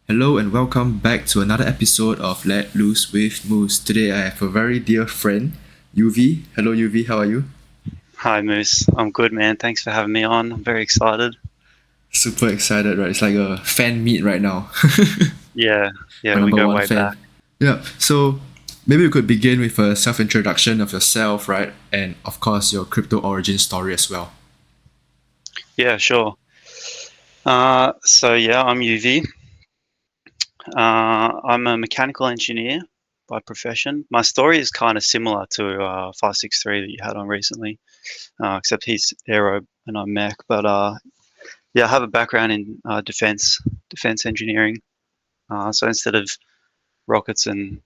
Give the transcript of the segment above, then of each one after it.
Hello and welcome back to another episode of Let Loose with Moose. Today I have a very dear friend, Yuvi. Hello Yuvi, how are you? Hi, Moose. I'm good, man. Thanks for having me on. I'm very excited. Super excited, right? It's like a fan meet right now. Yeah, My we number go one way fan. back. Yeah, so maybe we could begin with a self-introduction of yourself, right? And of course your crypto origin story as well. Yeah, sure. I'm Yuvi. I'm a mechanical engineer by profession. My story is kind of similar to 563 that you had on recently, except he's aero and I'm mech. But I have a background in defense engineering. So instead of rockets and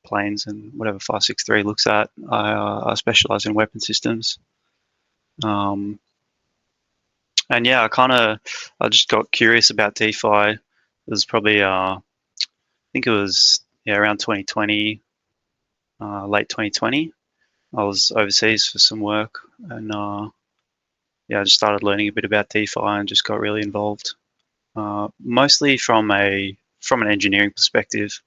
planes and whatever 563 looks at, I specialize in weapon systems. Um, And yeah, I just got curious about DeFi. It was probably, I think it was around 2020, late 2020. I was overseas for some work, and I just started learning a bit about DeFi and just got really involved. Mostly from an engineering perspective.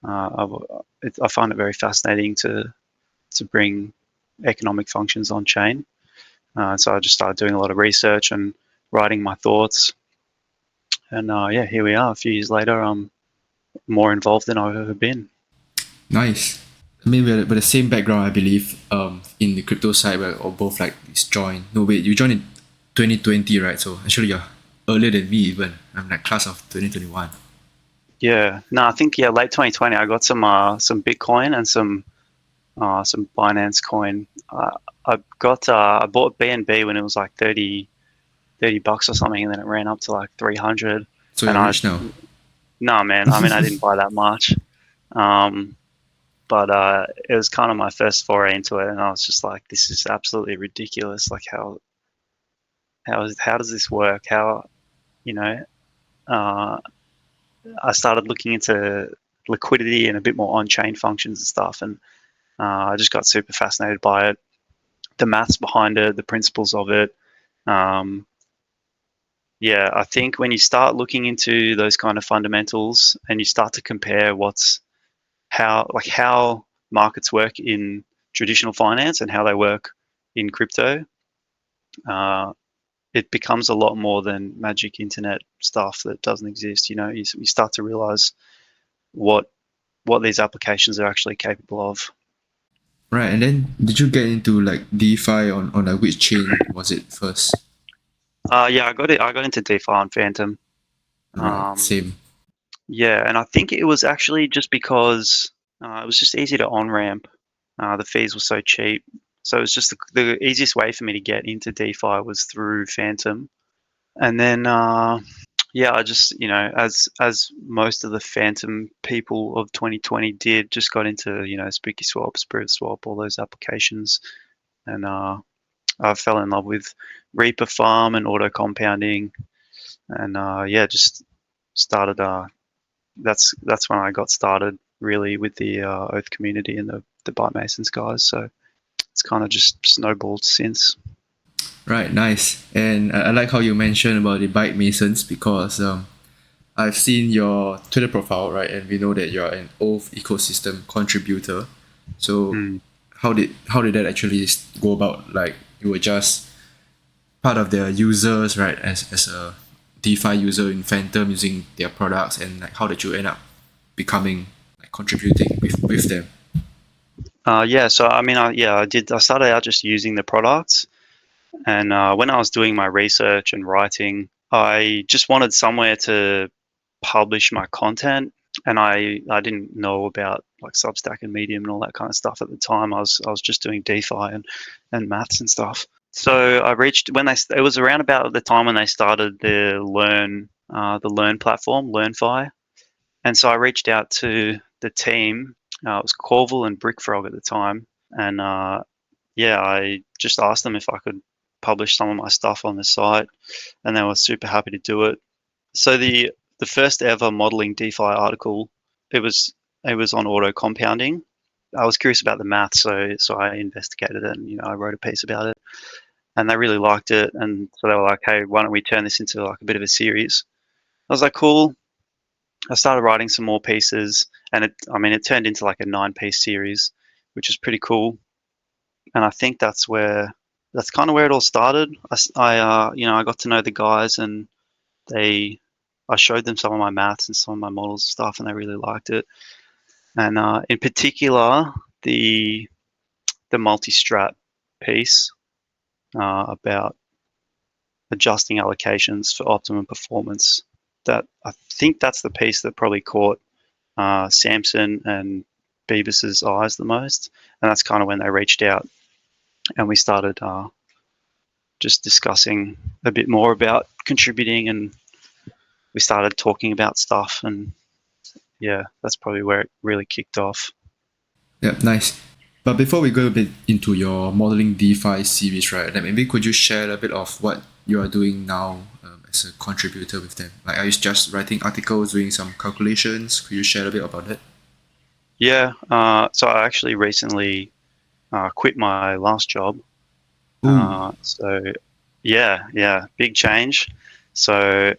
I find it very fascinating to bring economic functions on chain. So I just started doing a lot of research and writing my thoughts. And here we are. A few years later, I'm more involved than I've ever been. Nice. I mean, we're the same background, I believe, in the crypto side, where or both like joined. No, wait, you joined in 2020, right? So actually, you're earlier than me even. I'm like class of 2021. Yeah, no, I think late 2020, I got some Bitcoin and some Binance coin. I bought BNB when it was like 30 bucks or something, and then it ran up to like 300. So And you're rich now. no, man, I mean, I didn't buy that much. Um, but it was kind of my first foray into it, and I was just like, this is absolutely ridiculous. Like, how does this work? You know, uh, I started looking into liquidity and a bit more on-chain functions and stuff, and I just got super fascinated by it. The maths behind it, the principles of it. Um, I think when you start looking into those kind of fundamentals and you start to compare how markets work in traditional finance and how they work in crypto, uh, it becomes a lot more than magic internet stuff that doesn't exist. You start to realize what these applications are actually capable of. Right, and then did you get into like DeFi on like which chain was it first? I got it. I got into DeFi on Phantom. Right, Um, same. and I think it was actually just because it was just easy to on ramp. The fees were so cheap, so it was just the easiest way for me to get into DeFi was through Phantom. And then I just as most of the Phantom people of 2020 did, just got into Spooky Swap, Spirit Swap, all those applications, and I fell in love with Reaper Farm and auto compounding, and just started. That's when I got started really with the Oath community and the Byte Masons guys. So it's kind of just snowballed since. Right, nice. And I like how you mentioned about the bike masons because I've seen your Twitter profile, right, and we know that you're an Oath ecosystem contributor. So Mm. how did that actually go about? Like you were just part of their users, right, as a DeFi user in Phantom using their products, and like how did you end up becoming like contributing with them? So I mean, I did. I started out just using the products, and when I was doing my research and writing, I just wanted somewhere to publish my content, and I didn't know about like Substack and Medium and all that kind of stuff at the time. I was just doing DeFi and maths and stuff. So I reached when it was around about the time when they started the Learn platform, LearnFi, and so I reached out to the team. It was Corval and Brickfrog at the time, and I just asked them if I could publish some of my stuff on the site, and they were super happy to do it. So the first ever modeling DeFi article, it was on auto compounding, was curious about the math, so I investigated it, and I wrote a piece about it, and they really liked it, and so they were like, "Hey, why don't we turn this into like a bit of a series?" I was like, "Cool." I started writing some more pieces, and it turned into like a 9-piece series, which is pretty cool. And I think that's kind of where it all started. I got to know the guys, and I showed them some of my maths and some of my models and stuff, and they really liked it. And in particular, the multi-strat piece about adjusting allocations for optimum performance. That I think that's the piece that probably caught Samson and Beavis's eyes the most, and that's kind of when they reached out and we started just discussing a bit more about contributing, and we started talking about stuff, and yeah, that's probably where it really kicked off. Yeah, nice. But before we go a bit into your modeling DeFi series, right? Then maybe could you share a bit of what you are doing now as a contributor with them? Like, are you just writing articles, doing some calculations? Could you share a bit about that? Yeah, so I actually recently quit my last job. Ooh, So yeah, big change. So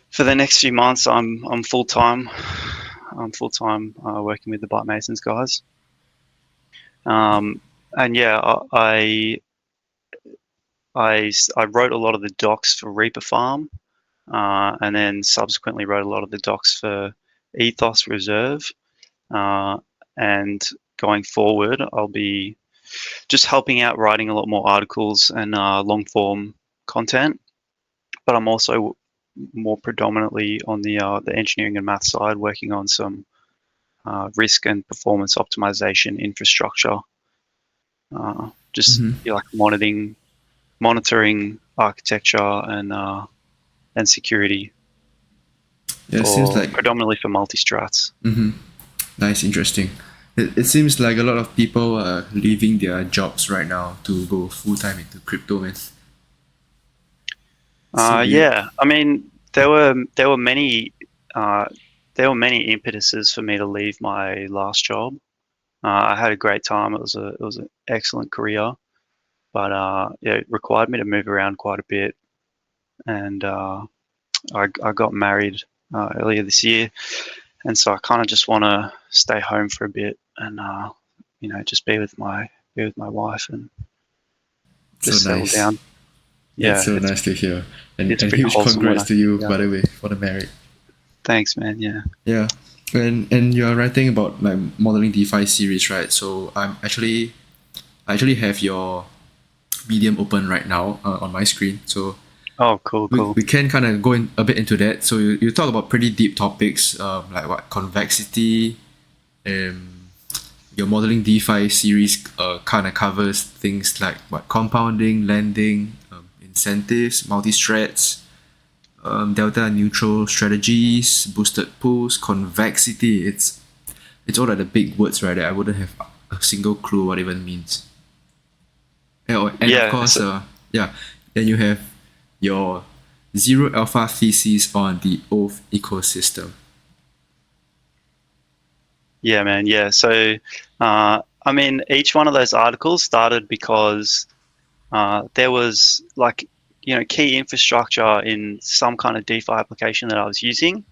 for the next few months, I'm full time. I'm full time working with the Bite Masons guys. And yeah, I wrote a lot of the docs for Reaper Farm, and then subsequently wrote a lot of the docs for Ethos Reserve. And going forward, I'll be just helping out writing a lot more articles and long form content. But I'm also more predominantly on the engineering and math side, working on some risk and performance optimization infrastructure. Just like monitoring architecture and security yeah, it seems for like predominantly for multi-strats. nice, interesting. It seems like a lot of people are leaving their jobs right now to go full time into crypto, man. So do you? Yeah, I mean there were many uh, many impetuses for me to leave my last job. I had a great time. It was an excellent career, but yeah, it required me to move around quite a bit, and I got married earlier this year, and so I kind of just want to stay home for a bit and just be with my wife and So just settle nice. down. That's Yeah, so it's nice to hear. it's And pretty huge wholesome when congrats I to you, yeah. by the way, for the marriage. Thanks, man. Yeah. Yeah. And you're writing about like modeling DeFi series, right? So I actually have your Medium open right now on my screen. So Oh, cool, cool. we can kind of go in a bit into that. So you talk about pretty deep topics, like what convexity. Um, your modeling DeFi series kind of covers things like what compounding, lending, incentives, multi-strats, delta neutral strategies, boosted pools, convexity. It's all like the big words, right? That I wouldn't have a single clue what it even means. And of Yeah. course, So, yeah, then you have your zero alpha thesis on the Oath ecosystem. yeah, man. Yeah. So, I mean, each one of those articles started because there was like, key infrastructure in some kind of DeFi application that I was using,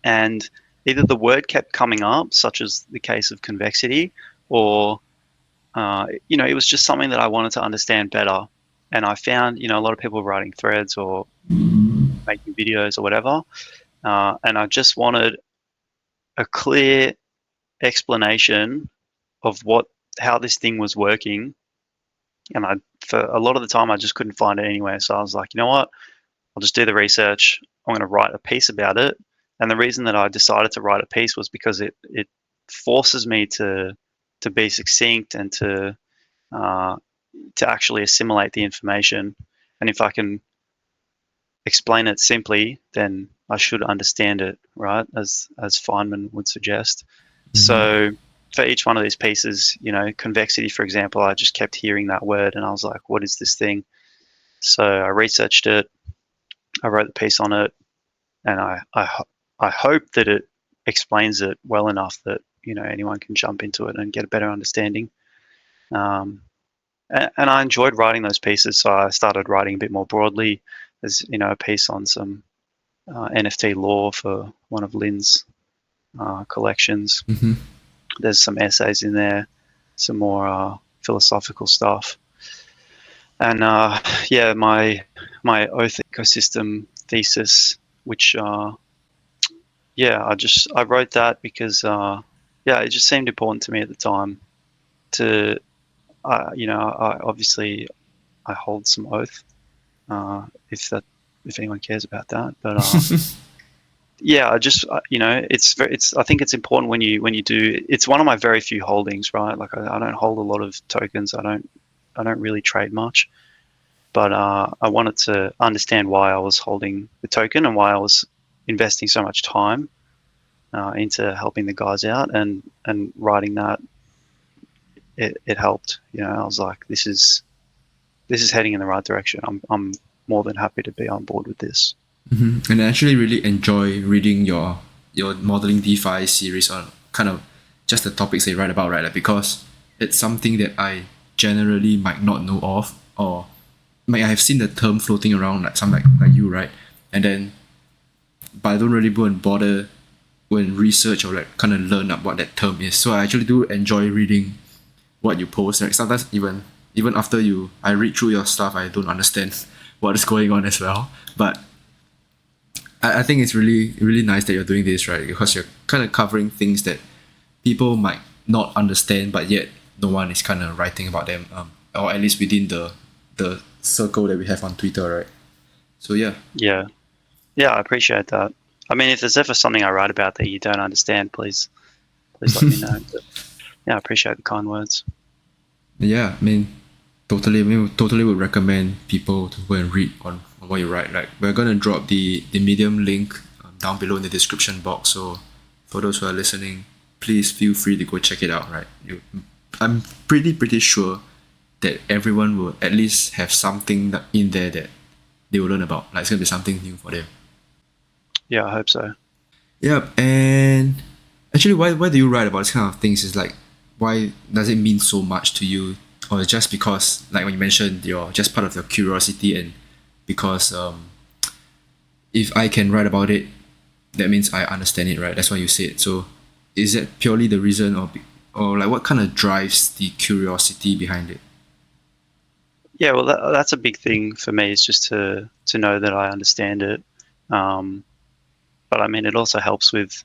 and either the word kept coming up, such as the case of convexity, or it was just something that I wanted to understand better. And I found, a lot of people writing threads or making videos or whatever, and I just wanted a clear explanation of how this thing was working. And for a lot of the time I just couldn't find it anywhere. So I was like, you know what? I'll just do the research. I'm going to write a piece about it. And the reason that I decided to write a piece was because it forces me to be succinct and uh, to actually assimilate the information. And if I can explain it simply, then I should understand it, right? As Feynman would suggest. So for each one of these pieces, convexity, for example, I just kept hearing that word and I was like, what is this thing? So I researched it, I wrote the piece on it, and I hope that it explains it well enough that anyone can jump into it and get a better understanding. And I enjoyed writing those pieces, so I started writing a bit more broadly. There's a piece on some NFT law for one of Lynn's collections. Mm-hmm. There's some essays in there, some more philosophical stuff, and my Oath ecosystem thesis, which I wrote that because it just seemed important to me at the time to I obviously I hold some oath, if anyone cares about that, but I just it's I think it's important when you do. It's one of my very few holdings, right? Like I don't hold a lot of tokens. I don't really trade much, but I wanted to understand why I was holding the token and why I was investing so much time into helping the guys out, and writing that. It helped. I was like, this is heading in the right direction. I'm more than happy to be on board with this. Mm-hmm. And I actually really enjoy reading your modeling DeFi series on kind of just the topics that you write about, right? Like, because it's something that I generally might not know of, or I have seen the term floating around, like some like you, right? And then, but I don't really go and bother when research or like kind of learn up what that term is. So I actually do enjoy reading what you post. Like sometimes even after I read through your stuff, I don't understand what is going on as well. But I think it's really, really nice that you're doing this, right? Because you're kind of covering things that people might not understand, but yet no one is kind of writing about them, or at least within the circle that we have on Twitter, right? So yeah. Yeah, I appreciate that. I mean, if there's ever something I write about that you don't understand, please let me know. But, I appreciate the kind words. Yeah, I mean, totally would recommend people to go and read on what you write. Like, we're gonna drop the Medium link down below in the description box. So for those who are listening, please feel free to go check it out. Right, I'm pretty sure that everyone will at least have something in there that they will learn about. Like, it's gonna be something new for them. Yeah, I hope so. Yep. And actually, why do you write about this kind of things? Is like, why does it mean so much to you? Or just because, like when you mentioned, you're just part of your curiosity, and because if I can write about it, that means I understand it, right? That's why you said. So is that purely the reason, or like what kind of drives the curiosity behind it? Yeah, well, that's a big thing for me, is just to know that I understand it. But I mean, it also helps with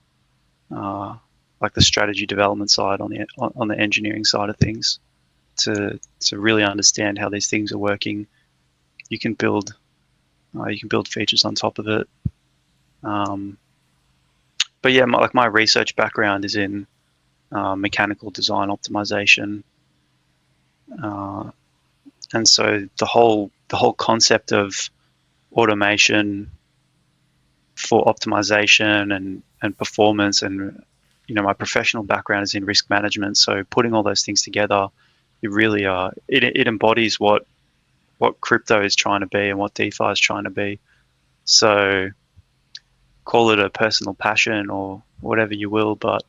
like the strategy development side on the engineering side of things, to really understand how these things are working. You can build features on top of it. But yeah, my research background is in mechanical design optimization, and so the whole concept of automation for optimization and performance, and my professional background is in risk management. So putting all those things together, it really it embodies what crypto is trying to be and what DeFi is trying to be. So call it a personal passion or whatever you will, but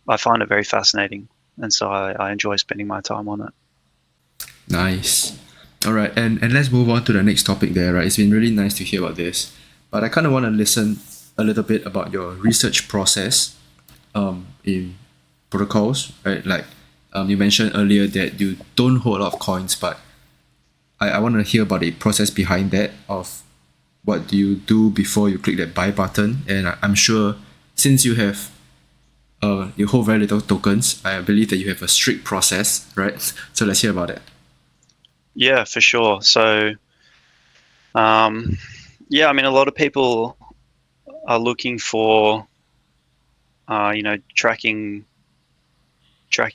I find it very fascinating, and so I enjoy spending my time on it. Nice. All right, and let's move on to the next topic there, right? It's been really nice to hear about this, but I kind of want to listen a little bit about your research process in protocols, right? Like you mentioned earlier that you don't hold a lot of coins, but I want to hear about the process behind that, of what do you do before you click that buy button. And I'm sure since you have you hold very little tokens, I believe that you have a strict process, right? So let's hear about it. Yeah, for sure. So I mean, a lot of people are looking for tracking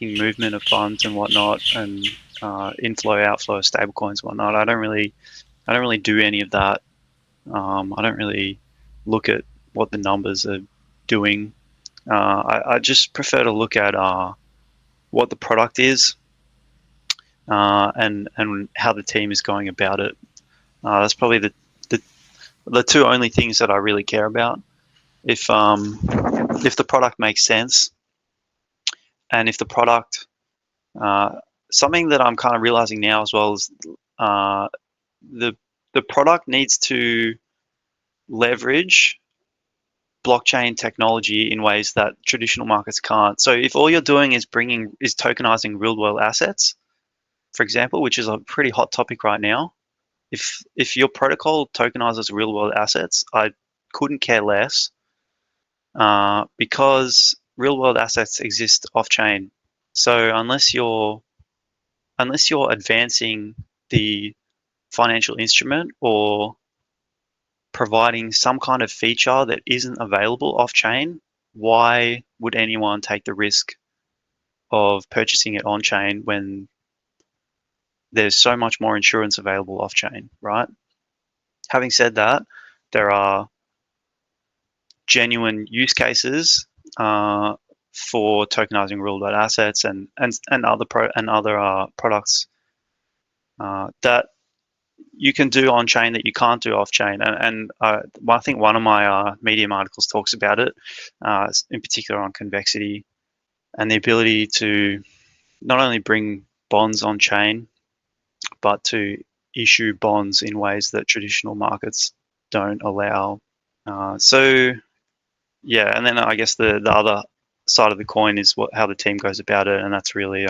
movement of funds and whatnot, and inflow, outflow of stablecoins and whatnot. I don't really do any of that. I don't really look at what the numbers are doing. I just prefer to look at what the product is, and how the team is going about it. That's probably the two only things that I really care about. If the product makes sense, and if the product, something that I'm kind of realizing now as well is the product needs to leverage blockchain technology in ways that traditional markets can't. So if all you're doing is tokenizing real world assets, for example, which is a pretty hot topic right now, if your protocol tokenizes real world assets, I couldn't care less, because real world assets exist off chain. So unless you're advancing the financial instrument or providing some kind of feature that isn't available off chain, why would anyone take the risk of purchasing it on chain when there's so much more insurance available off chain, right? Having said that, there are genuine use cases for tokenizing real world assets and other products that you can do on chain that you can't do off chain. And I think one of my Medium articles talks about it, in particular on convexity and the ability to not only bring bonds on chain, but to issue bonds in ways that traditional markets don't allow. So yeah, and then I guess the other side of the coin is how the team goes about it, and that's really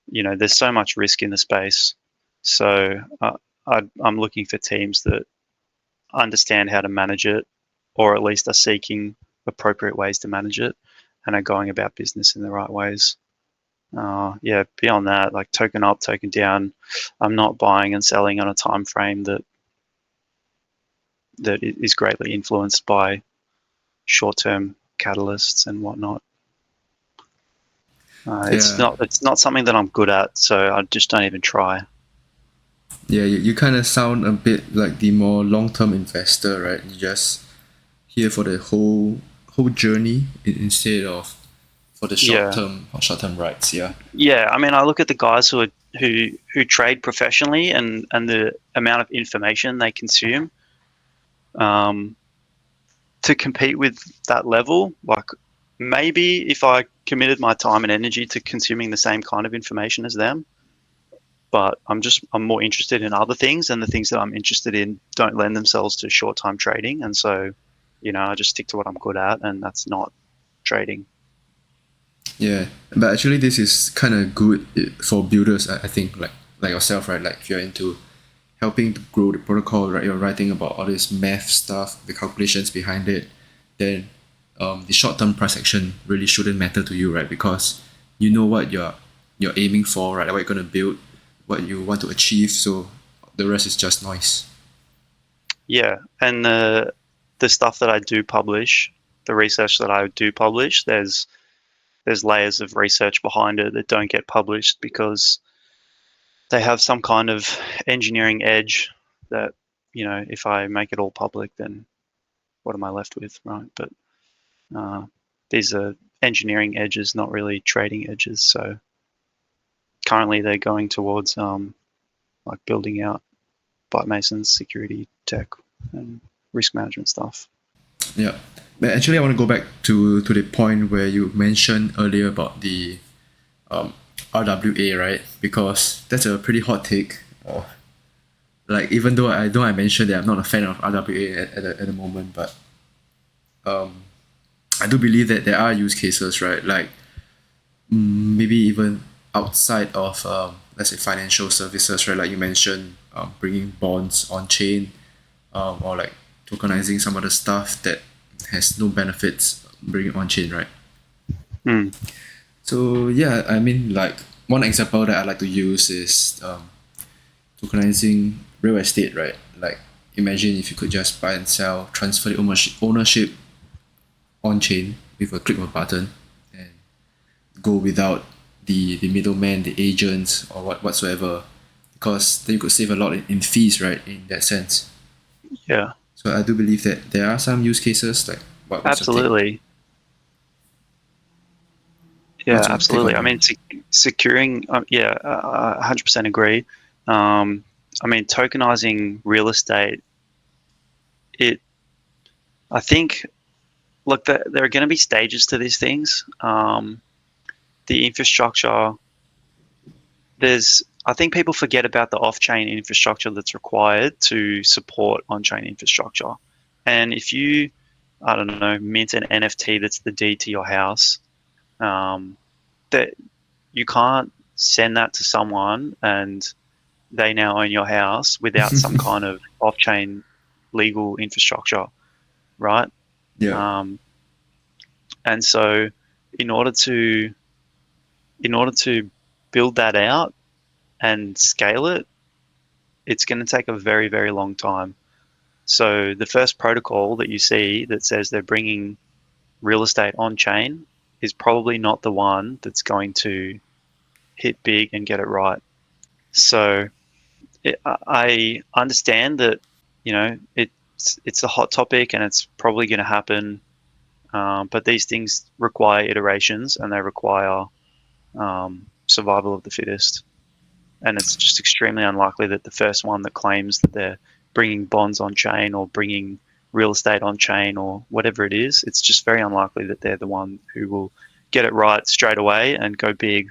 there's so much risk in the space. So I'm looking for teams that understand how to manage it, or at least are seeking appropriate ways to manage it, and are going about business in the right ways. Yeah, beyond that, like token up, token down, I'm not buying and selling on a time frame that is greatly influenced by short-term catalysts and whatnot. It's not something that I'm good at, so I just don't even try. Yeah, you kind of sound a bit like the more long-term investor, right? You just here for the whole journey instead of for the short-term rights. Yeah. Yeah, I mean, I look at the guys who trade professionally and the amount of information they consume. To compete with that level, like maybe if I committed my time and energy to consuming the same kind of information as them, but I'm more interested in other things, and the things that I'm interested in don't lend themselves to short-term trading, and so I just stick to what I'm good at, and that's not trading. Yeah, but actually this is kind of good for builders, I think, like yourself, right? Like if you're into helping to grow the protocol, right? You're writing about all this math stuff, the calculations behind it, then the short-term price action really shouldn't matter to you, right? Because you know what you're aiming for, right? What you're gonna build, what you want to achieve. So the rest is just noise. Yeah, and the stuff that I do publish, the research that I do publish, there's layers of research behind it that don't get published because they have some kind of engineering edge that, if I make it all public, then what am I left with, right? But these are engineering edges, not really trading edges. So currently they're going towards like building out Mason's security tech and risk management stuff. Yeah. But actually I want to go back to the point where you mentioned earlier about the RWA, right? Because that's a pretty hot take. Like even though I mentioned that I'm not a fan of RWA at the moment, but I do believe that there are use cases, right? Like maybe even outside of let's say financial services, right? Like you mentioned, bringing bonds on chain, or like tokenizing some other stuff that has no benefits, bring it on chain, right? Mm. So yeah, I mean, like one example that I like to use is tokenizing real estate, right? Like imagine if you could just buy and sell, transfer the ownership on chain with a click of a button, and go without the middleman, the agents, or whatsoever, because then you could save a lot in fees, right? In that sense. Yeah. So I do believe that there are some use cases like what's your take? Absolutely. Yeah, What's your take absolutely. on I mean, securing, 100% agree. I mean, tokenizing real estate, I think, look, there are going to be stages to these things. the infrastructure, I think people forget about the off-chain infrastructure that's required to support on-chain infrastructure. And if you, I don't know, mint an NFT that's the deed to your house, that you can't send that to someone and they now own your house without some kind of off-chain legal infrastructure, right? Yeah. Um, and so, in order to build that out and scale it, it's going to take a very, very long time. So the first protocol that you see that says they're bringing real estate on chain is probably not the one that's going to hit big and get it right. So I understand that, it's a hot topic and it's probably going to happen, but these things require iterations and they require survival of the fittest. And it's just extremely unlikely that the first one that claims that they're bringing bonds on chain or bringing real estate on chain or whatever it is, it's just very unlikely that they're the one who will get it right straight away and go big.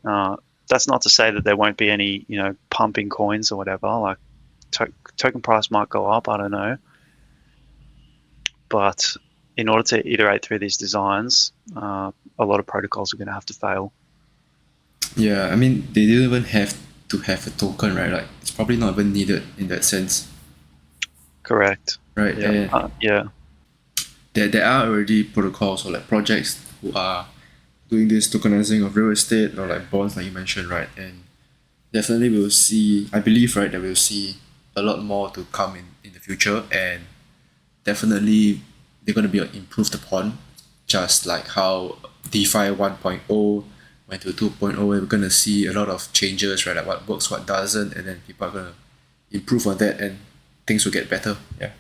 That's not to say that there won't be any, pumping coins or whatever. Like token price might go up, I don't know. But in order to iterate through these designs, a lot of protocols are going to have to fail. Yeah, I mean, they didn't even have to have a token, right? Like, it's probably not even needed in that sense, Correct. right? Yeah. And Yeah. there are already protocols or like projects who are doing this tokenizing of real estate or like bonds, like you mentioned, right? And definitely we'll see, I believe, right, that we'll see a lot more to come in the future, and definitely they're going to be improved upon, just like how DeFi 1.0 went to 2.0, where we're going to see a lot of changes, right? Like what works, what doesn't, and then people are going to improve on that and things will get better. Yeah.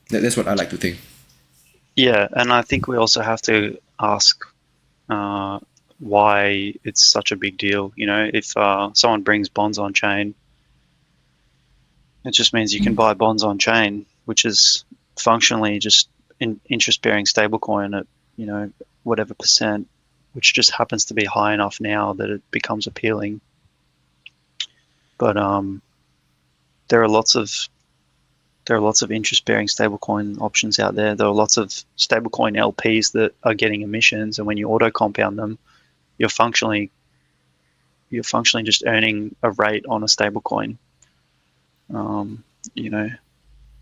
That's what I like to think. Yeah, and I think we also have to ask why it's such a big deal. If someone brings bonds on chain, it just means you can buy bonds on chain, which is functionally just interest-bearing stablecoin at whatever percent, which just happens to be high enough now that it becomes appealing. But there are lots of interest-bearing stablecoin options out there. There are lots of stablecoin LPs that are getting emissions, and when you auto compound them, you're functionally just earning a rate on a stablecoin. You know,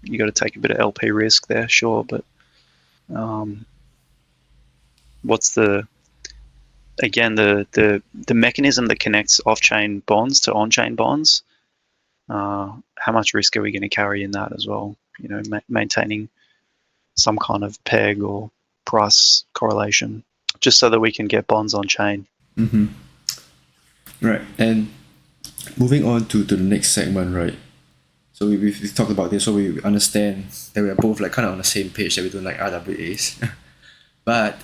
you got to take a bit of LP risk there, sure, but what's the mechanism that connects off-chain bonds to on-chain bonds? How much risk are we going to carry in that as well? Maintaining some kind of peg or price correlation, just so that we can get bonds on chain. Mm-hmm. Right. And moving on to the next segment, right? So we've talked about this, so we understand that we are both like kind of on the same page that we don't like RWAs. But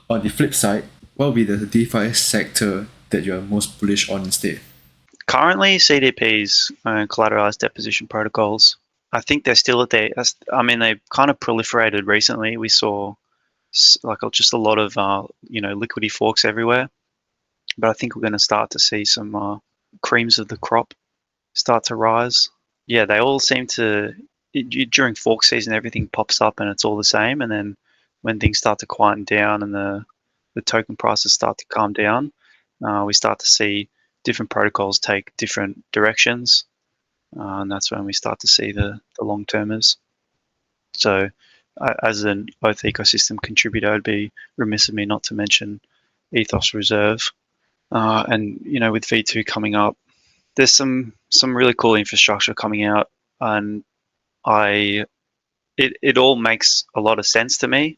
on the flip side, what would be the DeFi sector that you're most bullish on instead? Currently, CDPs and collateralized deposition protocols. I think they're still at their. I mean, they kind of proliferated recently. We saw like just a lot of liquidity forks everywhere, but I think we're going to start to see some creams of the crop start to rise. Yeah, they all seem to during fork season, everything pops up and it's all the same, and then when things start to quieten down and the token prices start to calm down, we start to see different protocols take different directions, and that's when we start to see the long termers. So, as an Oath ecosystem contributor, I'd be remiss of me not to mention Ethos Reserve, and with V2 coming up, there's some really cool infrastructure coming out, and it all makes a lot of sense to me,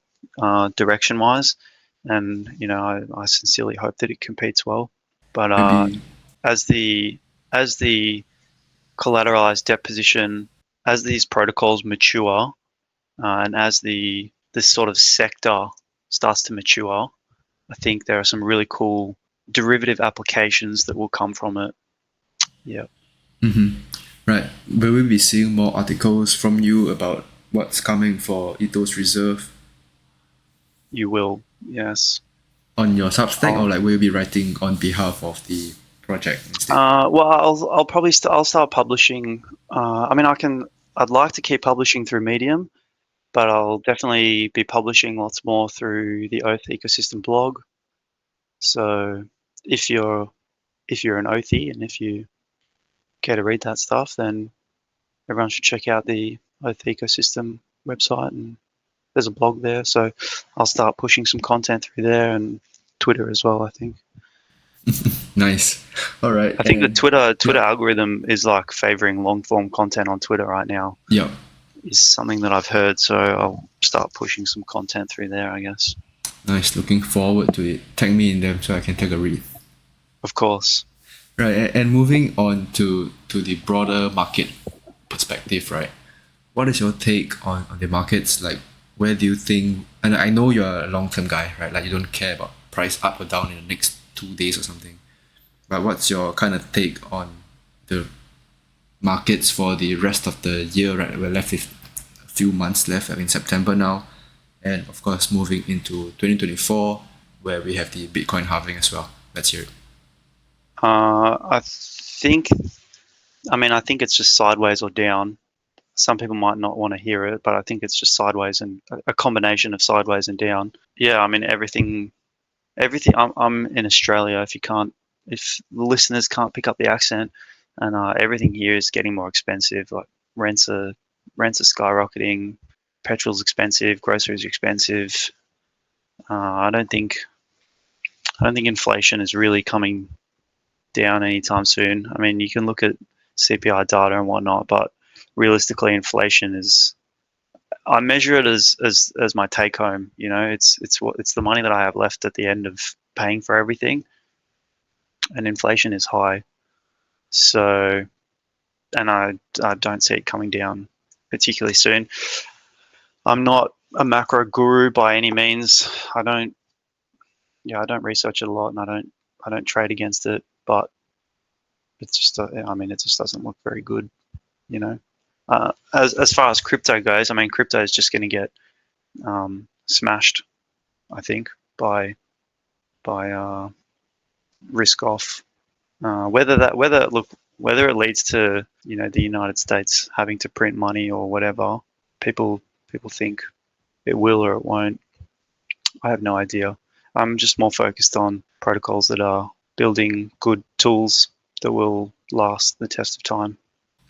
direction wise, and I sincerely hope that it competes well. But Maybe. as the collateralized deposition, as these protocols mature, and as this sort of sector starts to mature, I think there are some really cool derivative applications that will come from it. Yeah. Mm-hmm. Right. Will we be seeing more articles from you about what's coming for Ethos Reserve? You will, yes. on your Substack, or like will you be writing on behalf of the project instead? Well, I'll probably I'll start publishing. I mean, I'd like to keep publishing through Medium, but I'll definitely be publishing lots more through the Oath ecosystem blog. So if you're an Oathie and if you care to read that stuff, then everyone should check out the Oath ecosystem website, and there's a blog there. So I'll start pushing some content through there, and Twitter as well, I think. Nice. All right. I think the Twitter yeah. algorithm is like favoring long form content on Twitter right now. Yeah. Is something that I've heard, so I'll start pushing some content through there, I guess. Nice. Looking forward to it. Tag me in them so I can take a read. Of course. Right. And moving on to the broader market perspective, right? What is your take on the markets? Like, where do you think? And I know you're a long-term guy, right? Like, you don't care about price up or down in the next 2 days or something. But what's your kind of take on the markets for the rest of the year, right? We're left with a few months left. I mean, September now. And of course, moving into 2024, where we have the Bitcoin halving as well. Let's hear it. I think it's just sideways or down. Some people might not want to hear it, but I think it's just sideways and a combination of sideways and down. Yeah, I mean everything. I'm in Australia. If listeners can't pick up the accent, and everything here is getting more expensive. Like rents are skyrocketing, petrol's expensive, groceries are expensive. I don't think inflation is really coming down anytime soon. I mean, you can look at CPI data and whatnot, but realistically, inflation is. I measure it as my take home. You know, it's the money that I have left at the end of paying for everything, and inflation is high. So, and I don't see it coming down particularly soon. I'm not a macro guru by any means. I don't research it a lot, and I don't trade against it, but it's just it just doesn't look very good, you know. As far as crypto goes, I mean, crypto is just going to get smashed, I think, by risk off. Whether it leads to the United States having to print money or whatever, people think it will or it won't. I have no idea. I'm just more focused on protocols that are building good tools that will last the test of time.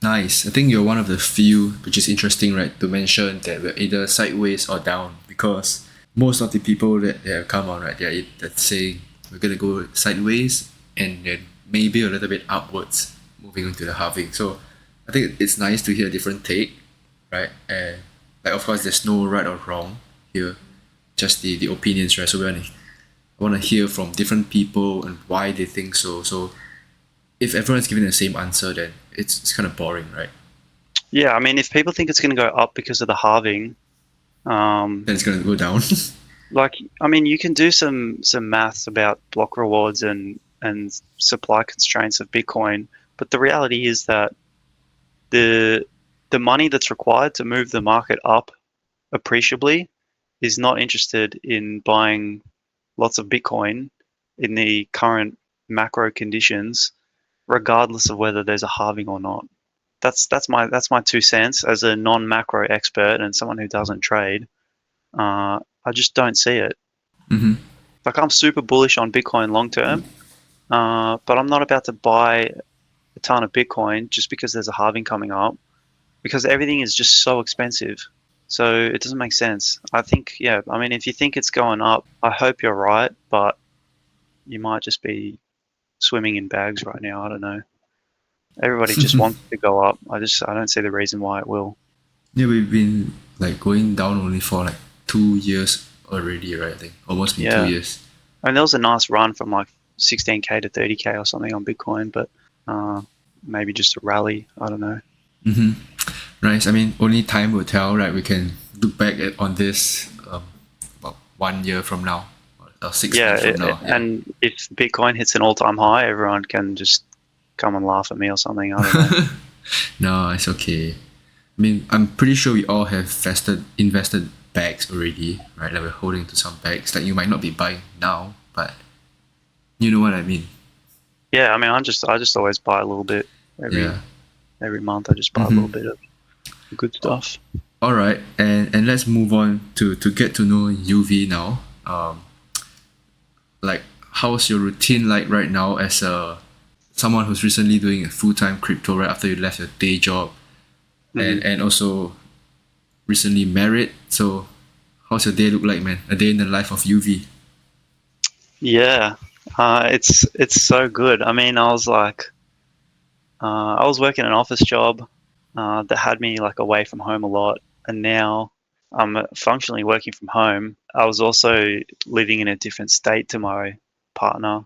Nice. I think you're one of the few, which is interesting, right, to mention that we're either sideways or down, because most of the people that have come on, right, they're saying we're going to go sideways and then maybe a little bit upwards moving into the halving. So I think it's nice to hear a different take, right? And like, of course, there's no right or wrong here, just the opinions, right? So I want to hear from different people and why they think so. So if everyone's giving the same answer, then it's kind of boring, right? Yeah, I mean, if people think it's going to go up because of the halving, then it's going to go down. like, I mean, you can do some maths about block rewards and supply constraints of Bitcoin, but the reality is that the money that's required to move the market up appreciably is not interested in buying lots of Bitcoin in the current macro conditions, regardless of whether there's a halving or not. That's my 2 cents as a non-macro expert and someone who doesn't trade. I just don't see it. Mm-hmm. Like, I'm super bullish on Bitcoin long term, but I'm not about to buy a ton of Bitcoin just because there's a halving coming up, because everything is just so expensive. So it doesn't make sense. I think, yeah, I mean, if you think it's going up, I hope you're right, but you might just be swimming in bags right now. I don't know. Everybody just wants it to go up. I don't see the reason why it will. Yeah, we've been like going down only for like 2 years already, right? I think almost been 2 years. And there was a nice run from like 16K to 30K or something on Bitcoin, but maybe just a rally. I don't know. Mm-hmm. Nice. I mean, only time will tell, right? We can look back on this about 1 year from now, or 6 months from now. Yeah. And if Bitcoin hits an all-time high, everyone can just come and laugh at me or something. I don't know. No, it's okay. I mean, I'm pretty sure we all have invested bags already, right? Like we're holding to some bags. Like you might not be buying now, but you know what I mean. Yeah, I mean, I just always buy a little bit Yeah. every month. I just buy a little Mm-hmm. bit of good stuff. All right, and let's move on to get to know UV now. Like, how's your routine like right now as a someone who's recently doing a full time crypto right after you left your day job, Hmm. and also recently married. So, how's your day look like, man? A day in the life of UV. Yeah, it's so good. I mean, I was working an office job that had me like away from home a lot, and now I'm functionally working from home. I was also living in a different state to my partner,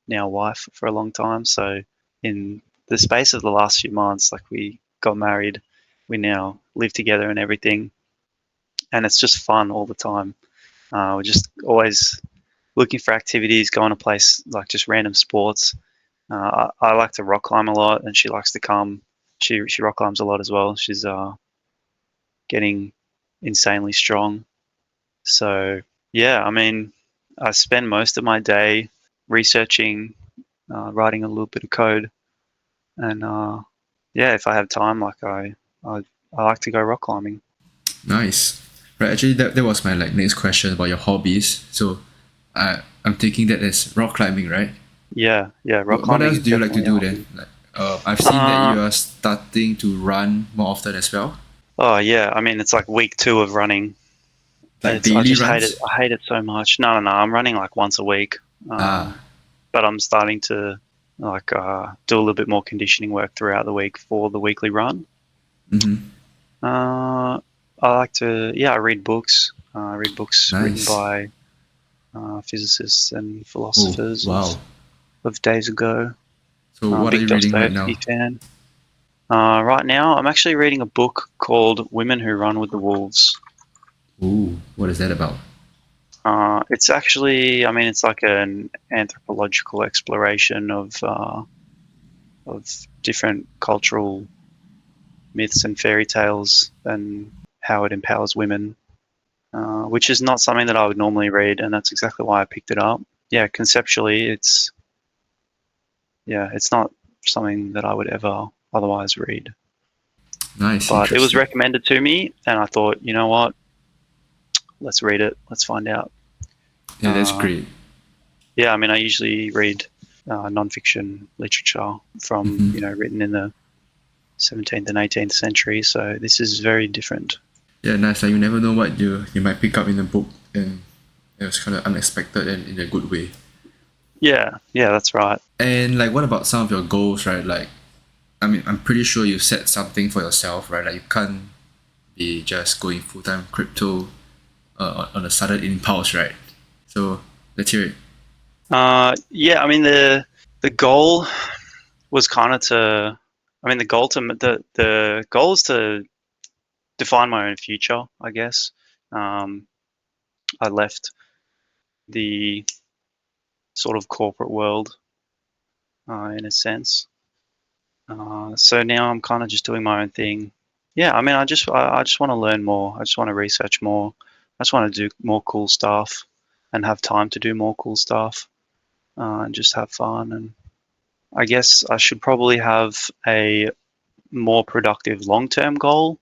now wife, for a long time. So in the space of the last few months, like we got married, we now live together and everything, and it's just fun all the time. We're just always looking for activities, going to place like just random sports. I like to rock climb a lot, and she likes to come. She rock climbs a lot as well. She's getting insanely strong. So yeah, I mean, I spend most of my day researching, writing a little bit of code, and yeah, if I have time, I I like to go rock climbing. Nice. Right. Actually, that was my like next question about your hobbies. So, I'm taking that as rock climbing, right? Yeah, yeah, rock What climbing else is do you like to definitely a do then? hobby. Like, I've seen that Uh, you are starting to run more often as well, oh yeah, I mean it's like week 2 of running. like I daily just hate it. runs. I hate it so much. No, no, no. I'm running like once a week, Ah. but I'm starting to do a little bit more conditioning work throughout the week for the weekly run. Mm-hmm. Uh, I like to, yeah, I read books. I read books written Nice. by physicists and Oh, philosophers wow. of days ago. So what are Big you reading right now? Dostoevsky fan. Right now, I'm actually reading a book called Women Who Run with the Wolves. Ooh, what is that about? It's actually, I mean, it's like an anthropological exploration of different cultural myths and fairy tales and how it empowers women, which is not something that I would normally read, and that's exactly why I picked it up. Yeah, conceptually, it's not something that I would ever otherwise read, Nice, but it was interesting. recommended to me, and I thought, you know what, let's read it, let's find out. Yeah, that's Uh, great. yeah, I mean, I usually read nonfiction literature from Mm-hmm. written in the 17th and 18th century, so this is very different. Yeah, nice. Like you never know what you might pick up in a book, and it was kind of unexpected and in a good way. Yeah, yeah, that's right. And like, what about some of your goals, right? Like, I mean, I'm pretty sure you set something for yourself, right? Like, you can't be just going full time crypto on a sudden impulse, right? So let's hear it. Yeah, I mean the goal was kind of to, I mean the goal is to define my own future, I guess. Um, I left the sort of corporate world in a sense, so now I'm kind of just doing my own thing. Yeah, I mean I just want to learn more. I just want to research more. I just want to do more cool stuff and have time to do more cool stuff and just have fun. And I guess I should probably have a more productive long-term goal,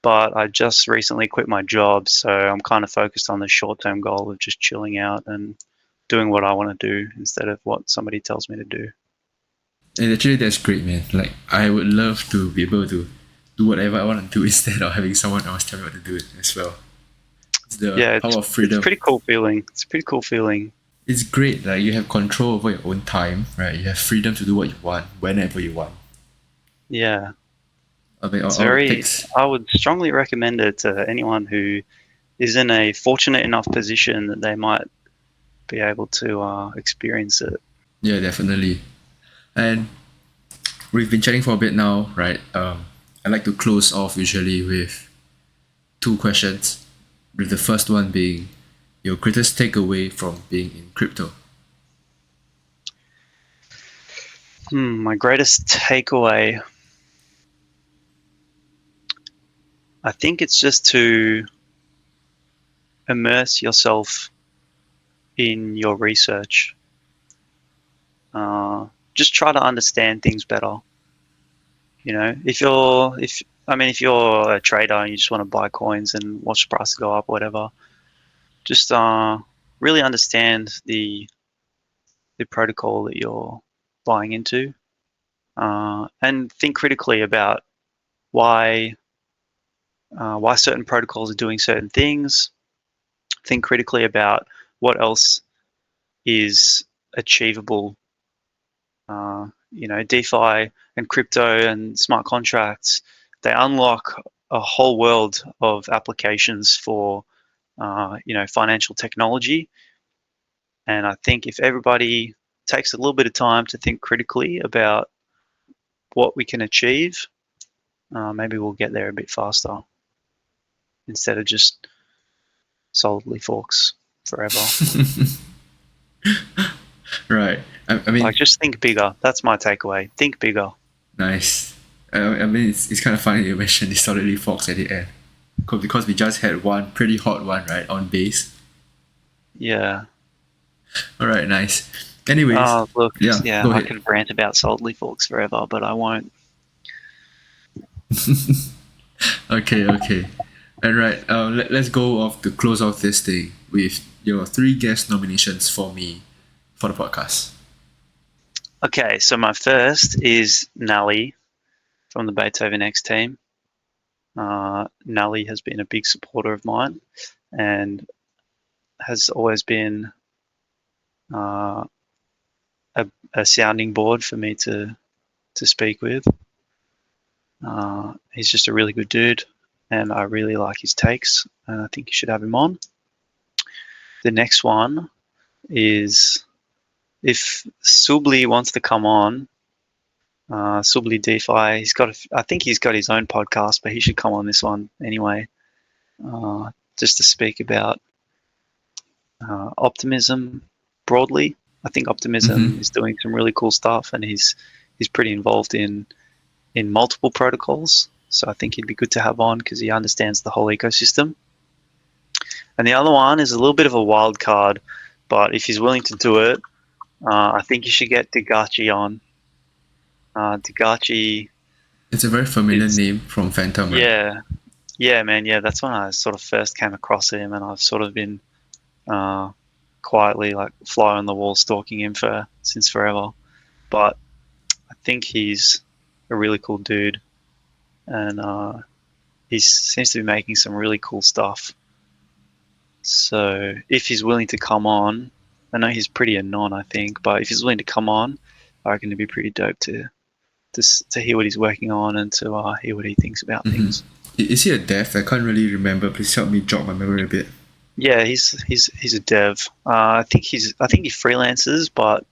but I just recently quit my job, so I'm kind of focused on the short-term goal of just chilling out and doing what I want to do instead of what somebody tells me to do. And actually, that's great, man. Like, I would love to be able to do whatever I want to do instead of having someone else tell me what to do it as well. It's the Yeah, power of it's a freedom. pretty cool feeling. It's a pretty cool feeling. It's great. Like, you have control over your own time, right? You have freedom to do what you want whenever you want. Yeah, I mean, it's all it very. takes. I would strongly recommend it to anyone who is in a fortunate enough position that they might be able to experience it. Yeah, definitely. And we've been chatting for a bit now, right? I like to close off usually with two questions. With the first one being your greatest takeaway from being in crypto. My greatest takeaway, I think it's just to immerse yourself in your research. Just try to understand things better. If you're a trader and you just want to buy coins and watch the price go up, whatever, just really understand the protocol that you're buying into, and think critically about why certain protocols are doing certain things. Think critically about what else is achievable. DeFi and crypto and smart contracts, they unlock a whole world of applications for financial technology. And I think if everybody takes a little bit of time to think critically about what we can achieve, maybe we'll get there a bit faster instead of just solidly forks forever. Right. I mean, just think bigger. That's my takeaway. Think bigger. nice. I mean, it's kind of funny you mentioned the solidly forks at the end, because we just had one pretty hot one, right, on base. Yeah. All right, nice. Anyways, look, yeah, go I ahead. could rant about solidly forks forever, but I won't. Okay. All right. Let's go off to close off this thing with your 3 guest nominations for me for the podcast. Okay, so my first is Nally from the Beethoven X team. Nally has been a big supporter of mine and has always been a sounding board for me to speak with. He's just a really good dude, and I really like his takes, and I think you should have him on. The next one is, if Subli wants to come on, Subli DeFi, I think he's got his own podcast, but he should come on this one anyway, just to speak about optimism broadly. I think optimism is doing some really cool stuff, and he's pretty involved in multiple protocols. So I think he'd be good to have on because he understands the whole ecosystem. And the other one is a little bit of a wild card, but if he's willing to do it, I think you should get Degachi on. Degachi. It's a very familiar name from Phantom, right? Yeah, man. Yeah, that's when I sort of first came across him, and I've sort of been quietly, like, fly on the wall stalking him since forever. But I think he's a really cool dude, and he seems to be making some really cool stuff. So if he's willing to come on, I know he's pretty anon, I think, but if he's willing to come on, I reckon it'd be pretty dope to hear what he's working on and to hear what he thinks about things. Is he a dev? I can't really remember. Please help me jog my memory a bit. Yeah, he's a dev. I think he freelances, but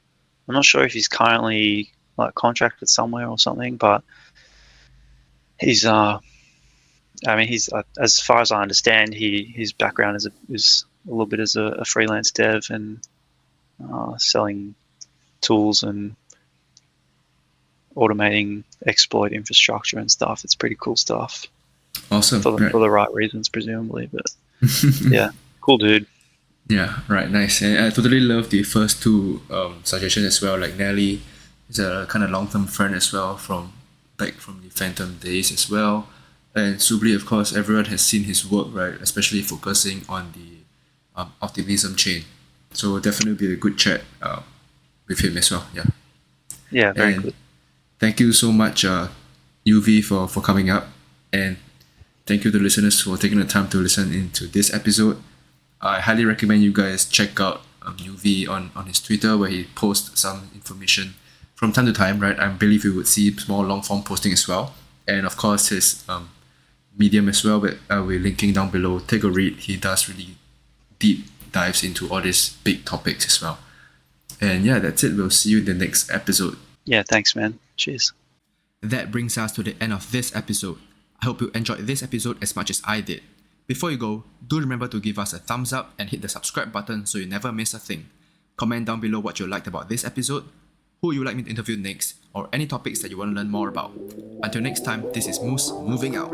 I'm not sure if he's currently like contracted somewhere or something. But he's he's as far as I understand, his background is a little bit as a freelance dev and selling tools and automating exploit infrastructure and stuff. It's pretty cool stuff. Awesome. For the right reasons, presumably. But yeah, cool dude. Yeah, right, nice. And I totally love the first 2 suggestions as well. Like Nelly is a kind of long-term friend as well from the Phantom days as well. And Subli, of course, everyone has seen his work, right? Especially focusing on the optimism chain. So definitely be a good chat with him as well. Yeah. Yeah, very good. Thank you so much, Yuvi, for coming up, and thank you to listeners for taking the time to listen into this episode. I highly recommend you guys check out Yuvi on his Twitter, where he posts some information from time to time, right? I believe you would see small long-form posting as well. And of course, his Medium as well, but we're linking down below. Take a read. He does really deep dives into all these big topics as well. And yeah, that's it. We'll see you in the next episode. Yeah, thanks, man. Cheers. That brings us to the end of this episode. I hope you enjoyed this episode as much as I did. Before you go, do remember to give us a thumbs up and hit the subscribe button so you never miss a thing. Comment down below what you liked about this episode, who you would like me to interview next, or any topics that you want to learn more about. Until next time, this is Moose moving out.